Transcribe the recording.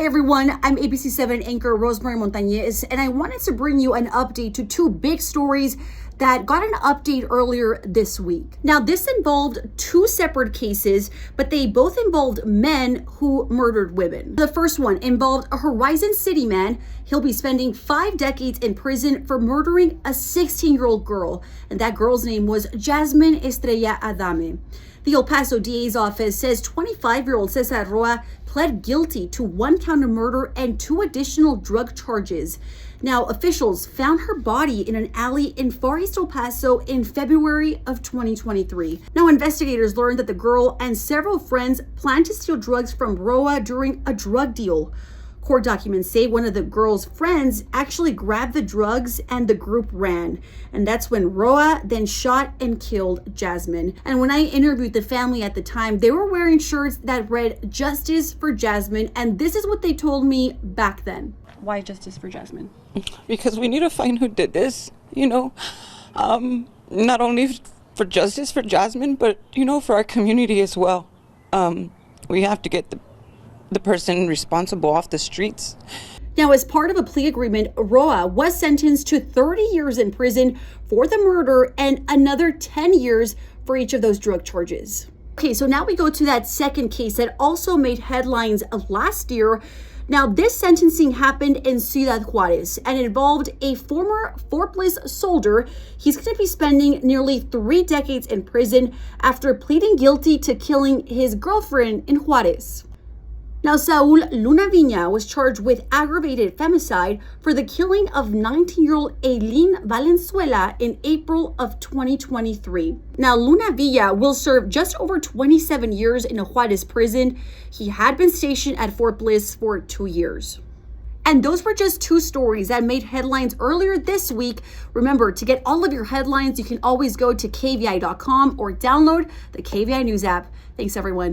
Hi everyone, I'm ABC7 anchor Rosemary Montañez, and I wanted to bring you an update to two big stories that got an update earlier this week. Now, this involved two separate cases, but they both involved men who murdered women. The first one involved a Horizon City man. He'll be spending 5 decades in prison for murdering a 16-year-old girl, and that girl's name was Jasmine Estrella Adame. The El Paso DA's office says 25-year-old Cesar Roa pled guilty to 1 count of murder and 2 additional drug charges. Now, officials found her body in an alley in Far East El Paso in February of 2023. Now, investigators learned that the girl and several friends planned to steal drugs from Roa during a drug deal. Court documents say one of the girl's friends actually grabbed the drugs and the group ran. And that's when Roa then shot and killed Jasmine. And when I interviewed the family at the time, they were wearing shirts that read "Justice for Jasmine." And this is what they told me back then. Why justice for Jasmine? Because we need to find who did this, not only for justice for Jasmine, but, for our community as well. We have to get the person responsible off the streets. Now, as part of a plea agreement, Roa was sentenced to 30 years in prison for the murder and another 10 years for each of those drug charges. Okay, so now we go to that second case that also made headlines last year. Now, this sentencing happened in Ciudad Juarez, and it involved a former Fort Bliss soldier. He's going to be spending nearly 3 decades in prison after pleading guilty to killing his girlfriend in Juarez. Now, Saul Luna Viña was charged with aggravated femicide for the killing of 19-year-old Eileen Valenzuela in April of 2023. Now, Luna Villa will serve just over 27 years in a Juarez prison. He had been stationed at Fort Bliss for 2 years. And those were just 2 stories that made headlines earlier this week. Remember, to get all of your headlines, you can always go to kvi.com or download the KVI News app. Thanks, everyone.